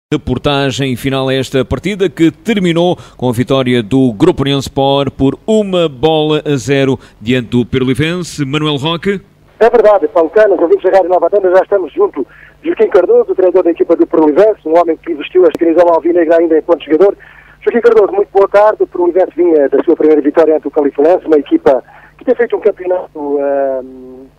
Reportagem final a esta partida que terminou com a vitória do Grupo União Sport por 1-0 diante do Perolivense. Manuel Roque. É verdade, Paulo Canas, ouvimos a Rádio Nova Antena, já estamos junto de Joaquim Cardoso, o treinador da equipa do Perolivense, um homem que vestiu a camisola alvinegra ainda enquanto jogador. Joaquim Cardoso, muito boa tarde. O Perolivense vinha da sua primeira vitória ante o Califonense, uma equipa que tem feito um campeonato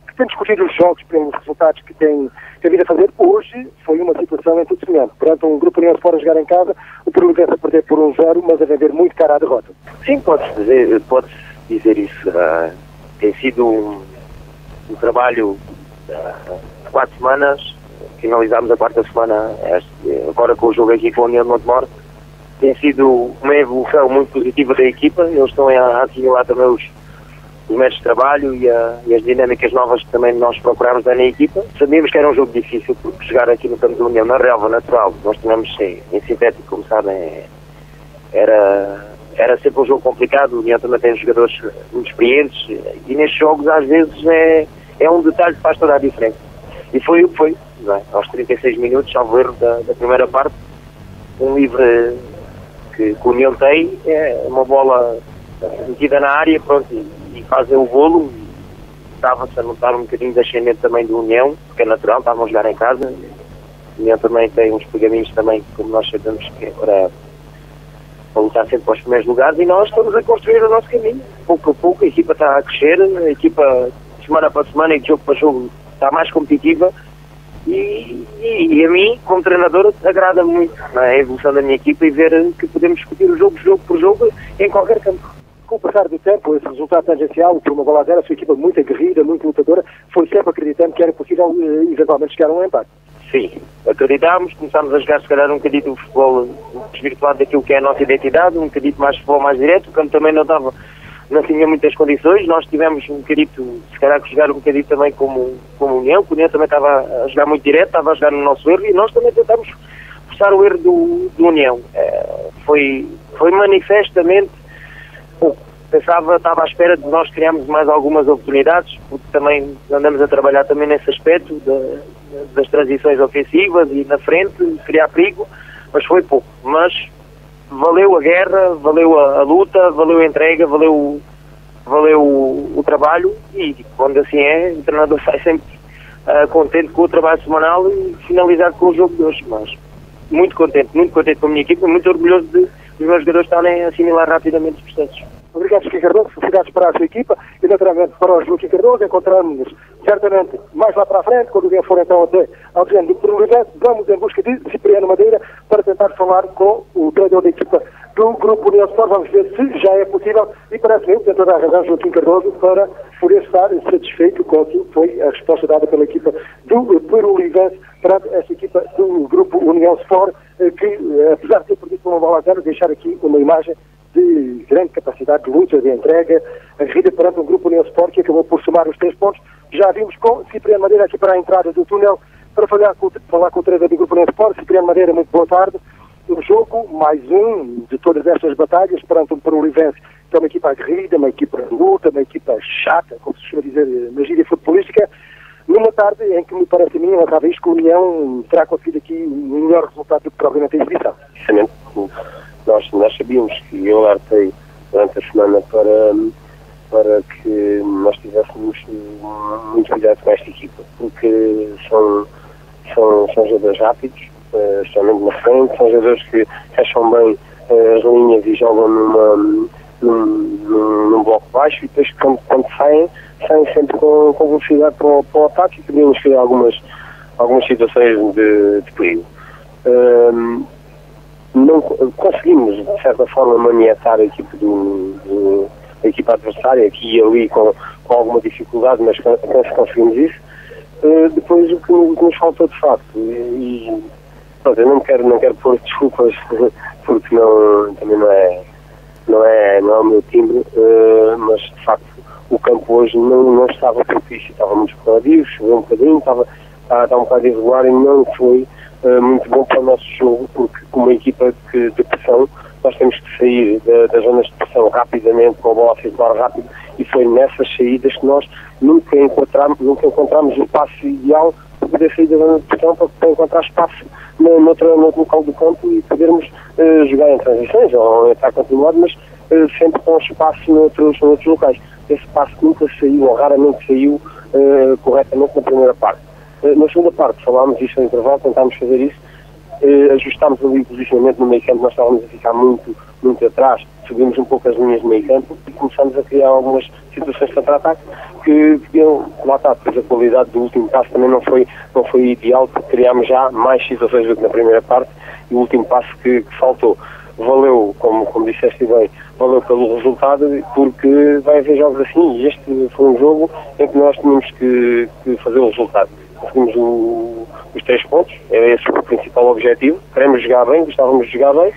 que tem discutido os jogos pelos resultados que tem vindo a fazer. Hoje foi uma situação em tudo semelhante. Perante um Grupo União Sport a jogar em casa, o Perolivense a perder por 1-0, mas a vender muito cara à derrota. Sim, pode-se dizer isso. Tem sido um trabalho de 4 semanas. Finalizámos a 4ª semana agora com o jogo aqui com a União de Montemor. Tem sido uma evolução muito positiva da equipa. Eles estão a assimilar também os métodos de trabalho e as dinâmicas novas que também nós procurámos dar na equipa. Sabíamos que era um jogo difícil, porque jogar aqui no campo da União, na relva natural, nós tínhamos em sintético, como sabem, era sempre um jogo complicado. A União também tem jogadores muito experientes e nestes jogos às vezes é um detalhe que faz toda a diferença. E foi o que foi, não é? Aos 36 minutos, salvo erro da primeira parte, um livre que a União tem, é uma bola metida na área, pronto, e fazem o golo. Estava-se a notar um bocadinho de ascendente também do União, porque é natural, estavam a jogar em casa. A União também tem uns pergaminhos também, como nós sabemos, que é para lutar sempre para os primeiros lugares, e nós estamos a construir o nosso caminho. Pouco a pouco a equipa está a crescer, a equipa semana para semana e de jogo para jogo está mais competitiva, e a mim, como treinador, agrada muito a evolução da minha equipa e ver que podemos discutir o jogo por jogo em qualquer campo. Com o passar do tempo, esse resultado tangencial, por 1-0, a sua equipa muito aguerrida, muito lutadora, foi sempre acreditando que era possível eventualmente chegar a um empate. Sim, acreditámos, começámos a jogar se calhar um bocadinho o futebol desvirtuado daquilo que é a nossa identidade, um bocadinho mais futebol mais direto, quando também não tinha muitas condições. Nós tivemos um bocadinho, se calhar, que jogar um bocadinho também como União, que a União também estava a jogar muito direto, estava a jogar no nosso erro, e nós também tentámos forçar o erro do União. Foi manifestamente pouco. Estava à espera de nós criarmos mais algumas oportunidades, porque também andamos a trabalhar também nesse aspecto das transições ofensivas e na frente, criar perigo, mas foi pouco. Mas valeu a guerra, valeu a luta, valeu a entrega, valeu o trabalho, e quando assim é, o treinador sai sempre contente com o trabalho semanal e finalizado com o jogo de hoje. Mas muito contente com a minha equipa, muito orgulhoso dos meus jogadores estarem a assimilar rapidamente os processos. Obrigado, Joaquim Cardoso. Felicidades para a sua equipa e, naturalmente, para o Joaquim Cardoso. Encontramos-nos certamente mais lá para a frente, quando o dia for então até ao treino do Perolivense. Vamos em busca de Cipriano Madeira para tentar falar com o treinador da equipa do Grupo União Sport. Vamos ver se já é possível, e parece-me, tem toda a razão, Joaquim Cardoso, para poder estar satisfeito com aquilo que foi a resposta dada pela equipa do Perolivense perante essa equipa do Grupo União Sport, que, apesar de ter perdido por 1-0, deixar aqui uma imagem de grande capacidade de luta, de entrega, aguerrida perante um Grupo União Sport que acabou por somar os 3 pontos. Já vimos com Cipriano Madeira aqui para a entrada do túnel para falar com o treinador do Grupo União Sport. Cipriano Madeira, muito boa tarde. Um jogo, mais um de todas estas batalhas perante um Perolivense, que é uma equipa aguerrida, uma equipa de luta, uma equipa chata, como se costuma dizer na gíria futebolística, numa tarde em que me parece a mim, eu talvez que a União terá conseguido aqui um melhor resultado do que propriamente a exibição. Precisamente, nós sabíamos que eu alertei durante a semana para que nós tivéssemos muito cuidado com esta equipa, porque são jogadores rápidos, especialmente na frente, são jogadores que fecham bem as linhas e jogam num bloco baixo, e depois quando saem sempre com velocidade para o ataque, e podíamos criar algumas situações de perigo. Não conseguimos, de certa forma, maniatar a equipa adversária, aqui e ali com alguma dificuldade, mas conseguimos isso. Depois o que nos faltou de facto, e pronto, eu não quero pôr desculpas, porque também não é o meu timbre, mas de facto o campo hoje não estava propício, estava muito escorregadio, choveu um bocadinho, estava um bocado irregular, e não foi muito bom para o nosso jogo, porque com uma equipa de pressão nós temos que sair das zonas de pressão rapidamente, com a bola a circular rápido, e foi nessas saídas que nós nunca encontramos o passe ideal para poder sair da zona de pressão, para encontrar espaço noutro local do campo e podermos jogar em transições ou estar continuado, mas sempre com espaço noutros locais. Esse espaço nunca saiu, ou raramente saiu corretamente na primeira parte. Na segunda parte, falámos isto no intervalo, tentámos fazer isso, ajustámos ali o posicionamento no meio campo, nós estávamos a ficar muito atrás, subimos um pouco as linhas de meio campo e começamos a criar algumas situações de contra-ataque que podiam, lá está, depois a qualidade do último passo também não foi ideal, porque criámos já mais situações do que na primeira parte e o último passo que faltou. Valeu, como disseste bem, valeu pelo resultado, porque vai haver jogos assim, e este foi um jogo em que nós tínhamos que fazer o resultado. Conseguimos os 3 pontos, era esse o principal objetivo. Queremos jogar bem, gostávamos de jogar bem,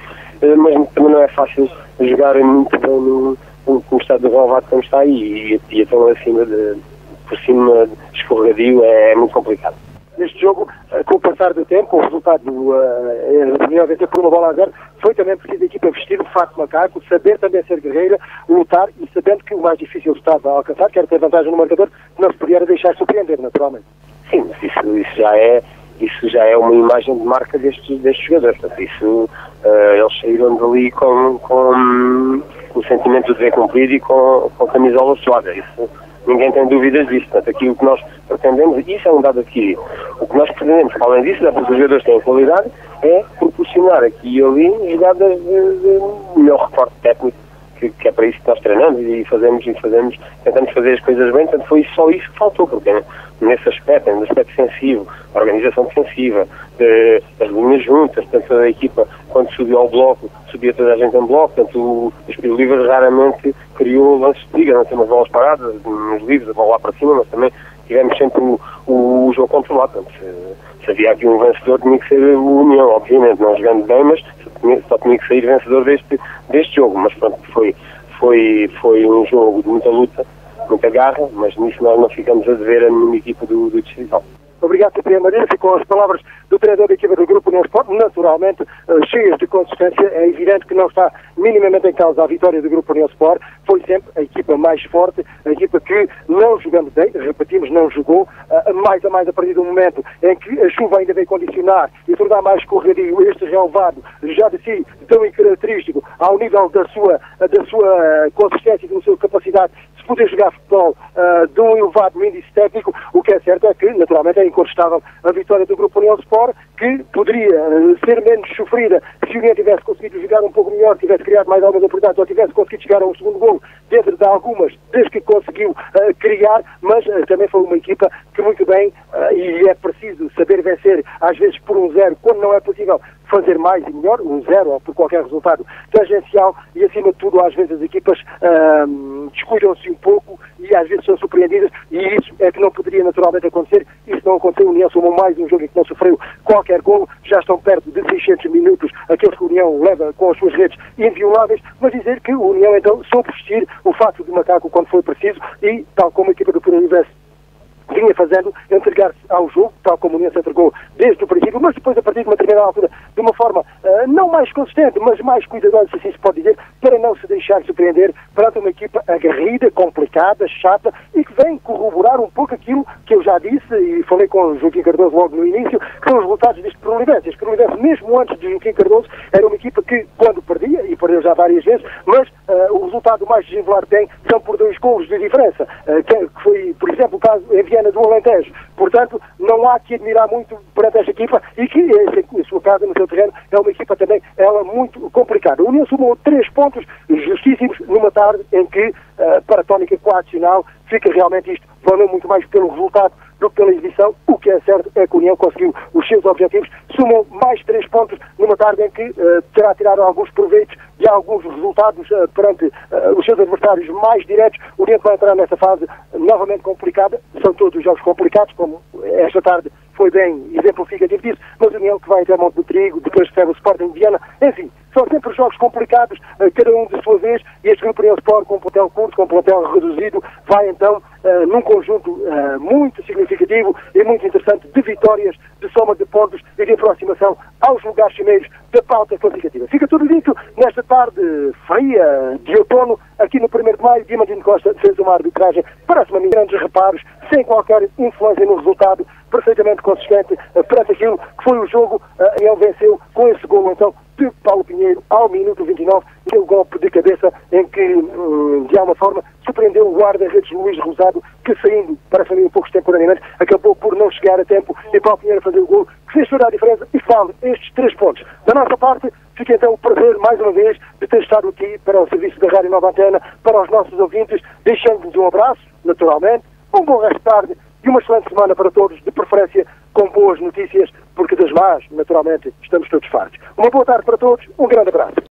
mas também não é fácil jogar muito bem no estado do relevado como está aí, e então por cima escorregadio é muito complicado. Neste jogo, com o passar do tempo, o resultado do União vencer por 1-0, foi também preciso a equipa vestir o fato de macaco, saber também ser guerreira, lutar e sabendo que o mais difícil estava a alcançar, que era ter vantagem no marcador, não se podia deixar surpreender, naturalmente. Sim, mas isso já é uma imagem de marca destes jogadores. Portanto, eles saíram dali com o sentimento de dever cumprido e com a camisola suada. Isso ninguém tem dúvidas disso. Portanto, aqui o que nós pretendemos, e isso é um dado aqui, o que nós pretendemos, além disso, porque os jogadores têm qualidade, é proporcionar aqui e ali jogadas de melhor recorte técnico, que é para isso que nós treinamos e tentamos fazer as coisas bem. Portanto, foi só isso que faltou, porque nesse aspecto, no aspecto defensivo, a organização defensiva, as linhas juntas, portanto, a equipa, quando subiu ao bloco, subia toda a gente em bloco, portanto, o Espírito Livre raramente criou lances de liga, não temos bolas paradas, nos livros, a bola lá para cima, mas também tivemos sempre o jogo controlado. Portanto, se havia aqui um vencedor, tinha que ser o União, obviamente, não jogando bem, mas só tinha que sair vencedor deste jogo. Mas pronto, foi um jogo de muita luta, muita garra, mas nisso nós não ficamos a dever a nenhuma equipa do Distrital. Obrigado, Cipriano Maria. Ficam as palavras do treinador da equipa do Grupo União Sport, naturalmente cheias de consistência. É evidente que não está minimamente em causa a vitória do Grupo União Sport. Foi sempre a equipa mais forte, a equipa que, não jogando bem, repetimos, não jogou, mais a mais a partir do momento em que a chuva ainda veio condicionar e tornar mais correrio este relevado, já de si tão característico, ao nível da sua consistência e da sua capacidade de poder jogar futebol de um elevado índice técnico. O que é certo é que, naturalmente, é incontestável a vitória do Grupo União Sport, que poderia ser menos sofrida se o União tivesse conseguido jogar um pouco melhor, tivesse criado mais algumas oportunidades ou tivesse conseguido chegar ao segundo golo dentro de algumas desde que conseguiu criar, mas também foi uma equipa que muito bem, e é preciso saber vencer às vezes por 1-0, quando não é possível fazer mais e melhor, 1-0 ou por qualquer resultado tangencial, e acima de tudo às vezes as equipas descuidam-se um pouco e às vezes são surpreendidas, e isso é que não poderia naturalmente acontecer. Isso não aconteceu. O União somou mais um jogo em que não sofreu qualquer golo, já estão perto de 600 minutos aqueles que o União leva com as suas redes invioláveis, mas dizer que o União então soube vestir o fato de macaco quando foi preciso e, tal como a equipa do Puro Universo vinha fazendo, entregar-se ao jogo, tal como o União se entregou desde o princípio, mas depois, a partir de uma determinada altura, de uma forma não mais consistente, mas mais cuidadosa, se assim se pode dizer, para não se deixar surpreender perante uma equipa aguerrida, complicada, chata, e que vem corroborar um pouco aquilo que eu já disse, e falei com o Joaquim Cardoso logo no início, que são os resultados deste Prolivense. Este Prolivense, mesmo antes de Joaquim Cardoso, era uma equipa que, quando perdia, e perdeu já várias vezes, mas o resultado mais desenvolado tem são por 2 golos de diferença, que foi, por exemplo, o caso em Viana do Alentejo. Portanto, não há que admirar muito perante esta equipa, e que, em sua casa, no seu terreno, é uma equipa também, ela, muito complicada. A União somou 3 pontos justíssimos numa tarde em que, para a tónica coacional, fica realmente isto, valeu muito mais pelo resultado do que pela exibição. O que é certo é que a União conseguiu os seus objetivos, sumou mais 3 pontos numa tarde em que terá tirado alguns proveitos de alguns resultados perante os seus adversários mais diretos. O União vai entrar nessa fase novamente complicada, são todos os jogos complicados, como esta tarde foi bem exemplificativo disso, mas a União que vai até Monte do Trigo, depois recebe o Sporting de Viana, enfim, São sempre jogos complicados, cada um de sua vez, e este Grupo União Sport, com um plantel curto, com um plantel reduzido, vai então num conjunto muito significativo e muito interessante de vitórias, de soma de pontos e de aproximação aos lugares cimeiros da pauta classificativa. Fica tudo dito nesta tarde fria de outono, aqui no 1º de maio. Diamantino Costa fez uma arbitragem, parece-me grandes reparos, sem qualquer influência no resultado, perfeitamente consistente perante aquilo que foi o jogo, e ele venceu com esse golo então de Paulo Pinheiro ao minuto 29, aquele golpe de cabeça em que, de alguma forma, surpreendeu o guarda-redes Luís Rosado, que saindo para a família um pouco extemporaneamente, acabou por não chegar a tempo e Paulo Pinheiro fazer o golo, que fez toda a diferença e vale estes 3 pontos. Da nossa parte, fica então o prazer, mais uma vez, de ter estado aqui para o serviço da Rádio Nova Antena, para os nossos ouvintes, deixando-nos um abraço, naturalmente, um bom resto de tarde e uma excelente semana para todos, de preferência com boas notícias, porque das más, naturalmente, estamos todos fartos. Uma boa tarde para todos, um grande abraço.